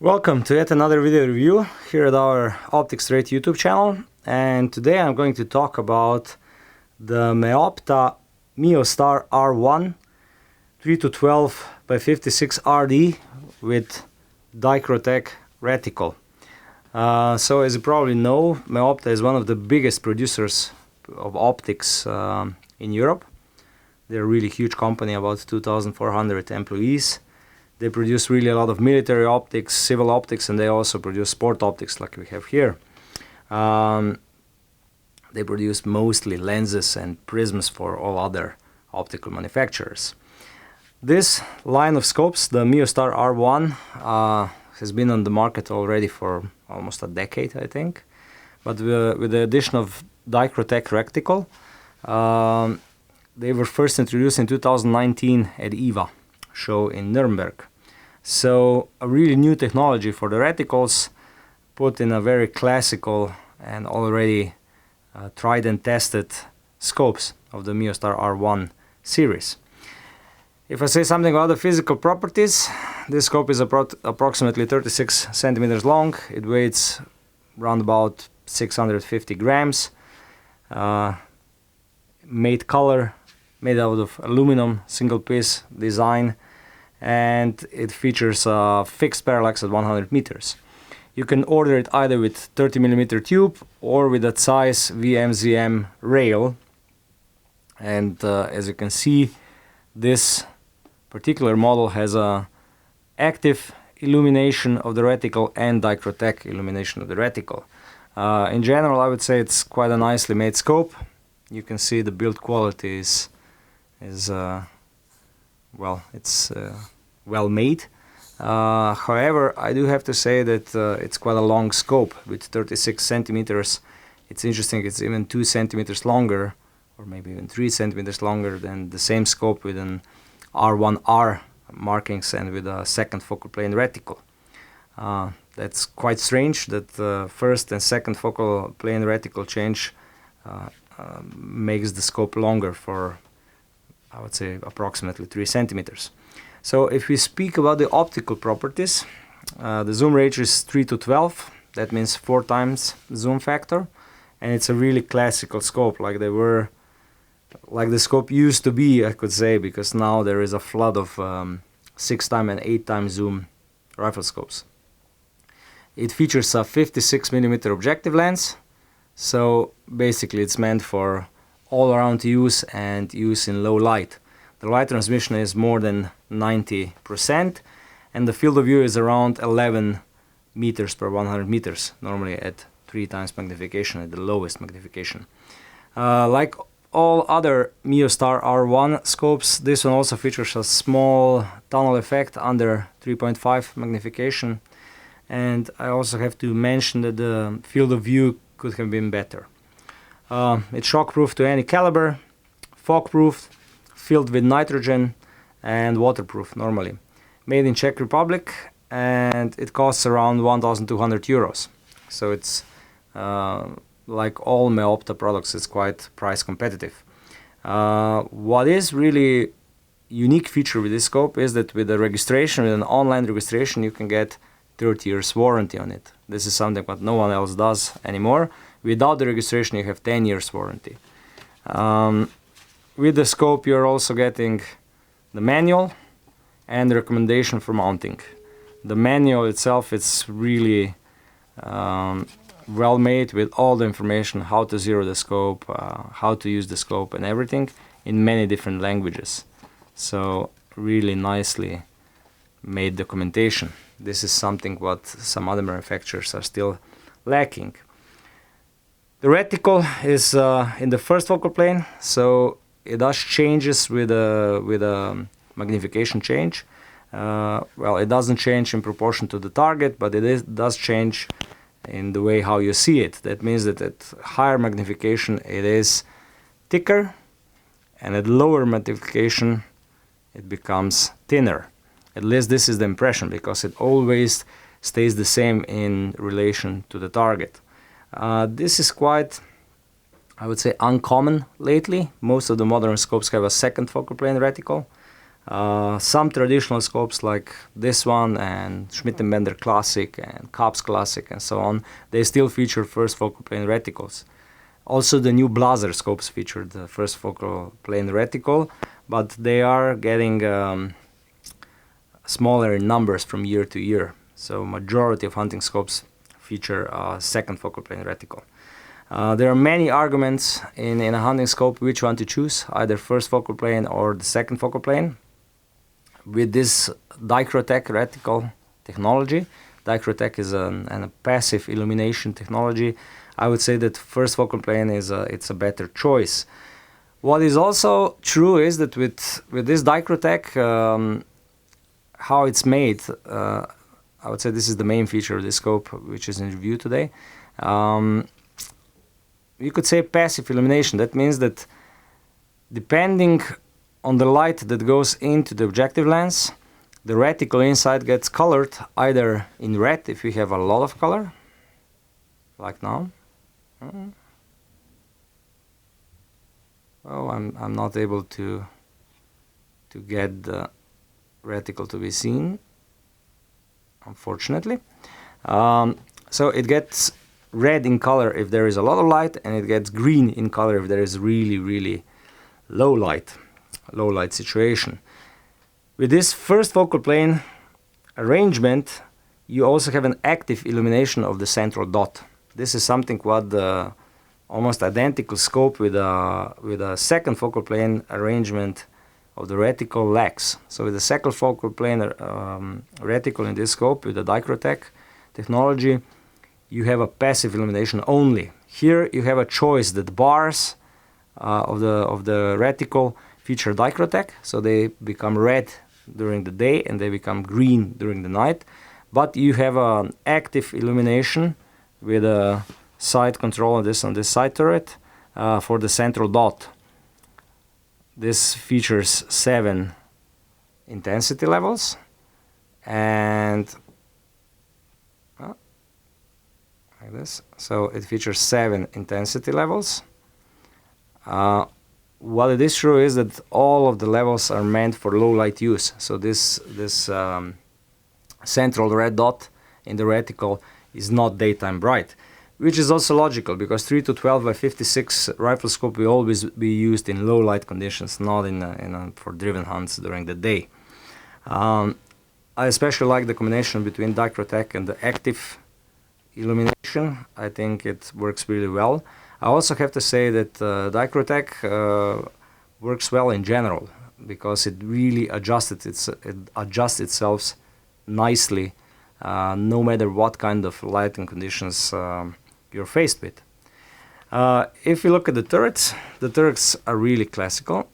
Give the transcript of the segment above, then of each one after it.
Welcome to yet another video review here at our Optics Straight YouTube channel, and today I'm going to talk about the Meopta MeoStar R1 3-12 by 56 RD with DichroTech Reticle. So as you probably know, Meopta is one of the biggest producers of optics in Europe. They're a really huge company, about 2,400 employees. They produce really a lot of military optics, civil optics, and they also produce sport optics like we have here. They produce mostly lenses and prisms for all other optical manufacturers. This line of scopes, the MeoStar R1, has been on the market already for almost a decade, I think. But with the addition of DichroTech Reticle, they were first introduced in 2019 at EVA show in Nuremberg. So a really new technology for the reticles, put in a very classical and already tried and tested scopes of the MeoStar R1 series. If I say something about the physical properties, this scope is approximately 36 centimeters long. It weighs around about 650 grams. Made out of aluminum, single piece design, and it features a fixed parallax at 100 meters. You can order it either with 30mm tube or with a size VMZM rail. And as you can see, this particular model has a active illumination of the reticle and DichroTech illumination of the reticle. In general, I would say it's quite a nicely made scope. You can see the build quality is well made. However, I do have to say that it's quite a long scope with 36 centimeters. It's interesting, it's even 2 centimeters longer, or maybe even 3 centimeters longer than the same scope with an R1R markings and with a second focal plane reticle. That's quite strange that the first and second focal plane reticle change makes the scope longer for, I would say, approximately 3 centimeters. So if we speak about the optical properties, the zoom ratio is 3:12. That means 4 times zoom factor, and it's a really classical scope, like the scope used to be, I could say, because now there is a flood of 6 times and 8 times zoom rifle scopes. It features a 56mm objective lens, so basically it's meant for all-around use and use in low light. The light transmission is more than 90%, and the field of view is around 11 meters per 100 meters, normally at 3 times magnification, at the lowest magnification. Like all other MeoStar R1 scopes, this one also features a small tunnel effect under 3.5 magnification, and I also have to mention that the field of view could have been better. It's shockproof to any caliber, fog-proof, filled with nitrogen, and waterproof normally. Made in Czech Republic, and it costs around 1,200 euros. So it's like all Meopta products, it's quite price competitive. What is really unique feature with this scope is that with the registration, with an online registration, you can get 30 years warranty on it. This is something that no one else does anymore. Without the registration, you have 10 years warranty. With the scope, you're also getting the manual and the recommendation for mounting. The manual itself is really well made, with all the information, how to zero the scope, how to use the scope and everything in many different languages. So really nicely made documentation. This is something what some other manufacturers are still lacking. The reticle is in the first focal plane, so it does changes with a magnification change. Well, it doesn't change in proportion to the target, but it does change in the way how you see it. That means that at higher magnification it is thicker, and at lower magnification it becomes thinner. At least this is the impression, because it always stays the same in relation to the target. This is quite, I would say, uncommon lately. Most of the modern scopes have a second focal plane reticle. Some traditional scopes like this one and Schmidt & Bender Classic and Kapp's Classic and so on, they still feature first focal plane reticles. Also the new Blaser scopes featured the first focal plane reticle, but they are getting smaller in numbers from year to year. So majority of hunting scopes feature a second focal plane reticle. There are many arguments in a hunting scope which one to choose, either first focal plane or the second focal plane. With this DichroTech reticle technology, DichroTech is a passive illumination technology. I would say that first focal plane it's a better choice. What is also true is that with this DichroTech, how it's made, I would say this is the main feature of this scope, which is in review today. You could say passive illumination. That means that depending on the light that goes into the objective lens, the reticle inside gets colored either in red if we have a lot of color, like now. Oh, I'm not able to get the reticle to be seen, unfortunately. So it gets red in color if there is a lot of light, and it gets green in color if there is really low light situation. With this first focal plane arrangement, you also have an active illumination of the central dot. This is something what the almost identical scope with a second focal plane arrangement of the reticle lacks. So with the second focal plane reticle in this scope with the DichroTech technology, you have a passive illumination only. Here you have a choice that bars of the reticle feature DichroTech, so they become red during the day and they become green during the night. But you have an active illumination with a side control on this side turret for the central dot. This features 7 intensity levels and like this. So it features 7 intensity levels. What it is true is that all of the levels are meant for low light use. So this central red dot in the reticle is not daytime bright, which is also logical because 3 to 12 by 56 rifle scope will always be used in low light conditions, not for driven hunts during the day. I especially like the combination between DichroTech and the active illumination. I think it works really well. I also have to say that DichroTech works well in general because it really adjusts itself nicely no matter what kind of lighting conditions you're faced with. If you look at the turrets are really classical,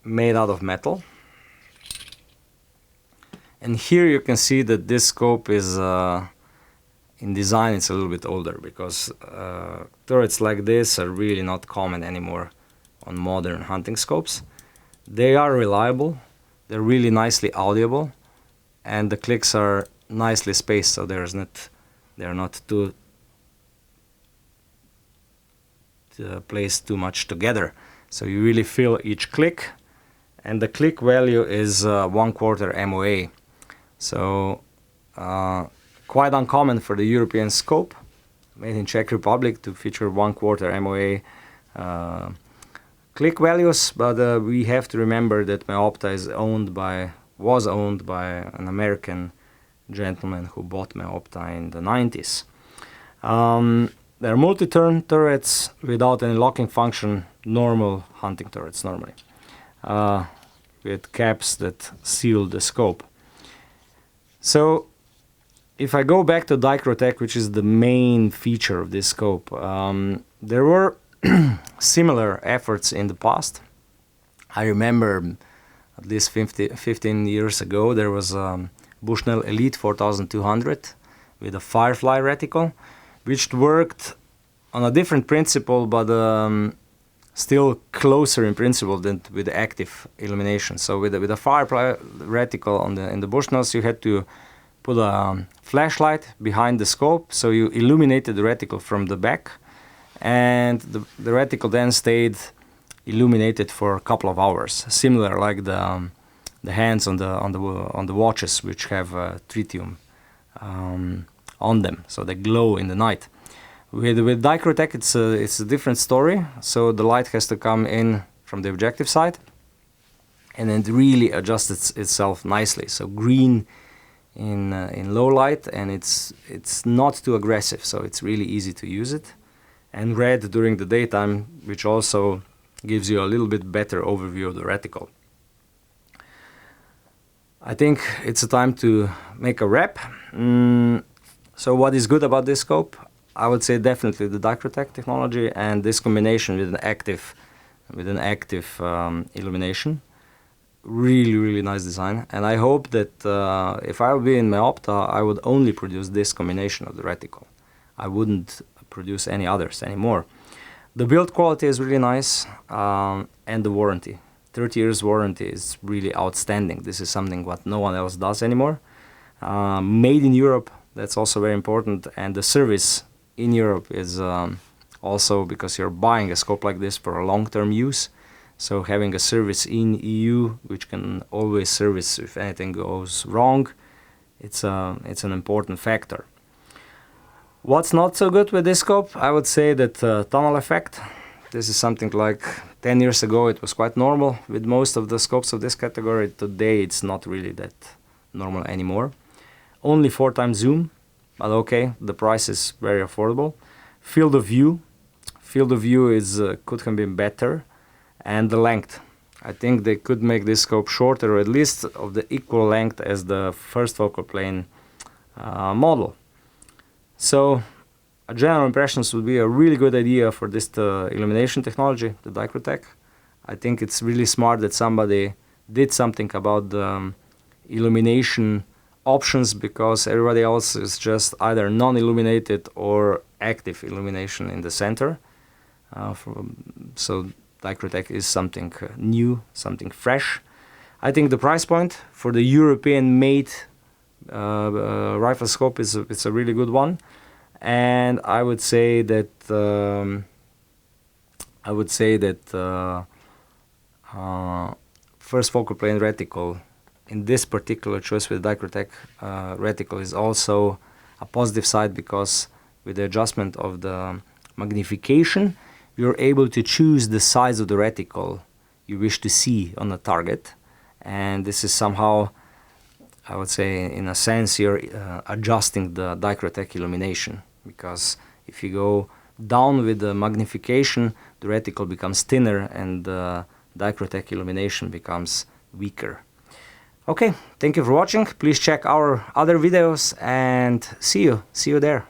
made out of metal. And here you can see that this scope is in design it's a little bit older because turrets like this are really not common anymore on modern hunting scopes. They are reliable, they're really nicely audible, and the clicks are nicely spaced, so they're not too placed too much together. So you really feel each click, and the click value is 1/4 MOA. So quite uncommon for the European scope made in Czech Republic to feature 1/4 MOA click values, but we have to remember that Meopta was owned by an American gentleman who bought Meopta in the 90s. They're multi-turn turrets without any locking function, normal hunting turrets normally, with caps that seal the scope. So if I go back to DichroTech, which is the main feature of this scope, there were similar efforts in the past. I remember at least 15 years ago there was Bushnell Elite 4200 with a Firefly reticle, which worked on a different principle, but still closer in principle than with the active illumination. So with a Firefly reticle in the Bushnells, you had to put a flashlight behind the scope, so you illuminated the reticle from the back, and the reticle then stayed illuminated for a couple of hours, similar like the hands on the watches, which have tritium on them, so they glow in the night. With DichroTech, it's a different story. So the light has to come in from the objective side, and it really adjusts itself nicely. So green in low light, and it's not too aggressive, so it's really easy to use it. And red during the daytime, which also gives you a little bit better overview of the reticle. I think it's a time to make a wrap. So what is good about this scope? I would say definitely the DichroTech technology and this combination with an active illumination. Really nice design, and I hope that if I would be in Meopta, I would only produce this combination of the reticle. I wouldn't produce any others anymore. The build quality is really nice, and the warranty. 30 years warranty is really outstanding. This is something what no one else does anymore. Made in Europe, that's also very important, and the service in Europe is also, because you're buying a scope like this for a long-term use. So having a service in EU, which can always service if anything goes wrong, it's an important factor. What's not so good with this scope? I would say that tunnel effect. This is something like 10 years ago it was quite normal with most of the scopes of this category. Today it's not really that normal anymore. Only 4x zoom, but okay, the price is very affordable. Field of view is could have been better. And the length, I think they could make this scope shorter, or at least of the equal length as the first focal plane model. So general impressions would be a really good idea for this illumination technology, the DichroTech. I think it's really smart that somebody did something about the illumination options, because everybody else is just either non-illuminated or active illumination in the center. So DichroTech is something new, something fresh. I think the price point for the European-made rifle scope it's a really good one, and I would say that first focal plane reticle in this particular choice with DichroTech reticle is also a positive side, because with the adjustment of the magnification, you're able to choose the size of the reticle you wish to see on the target, and this is somehow, I would say, in a sense, you're adjusting the DichroTech illumination, because if you go down with the magnification, the reticle becomes thinner and the DichroTech illumination becomes weaker. Okay, thank you for watching. Please check our other videos and see you there.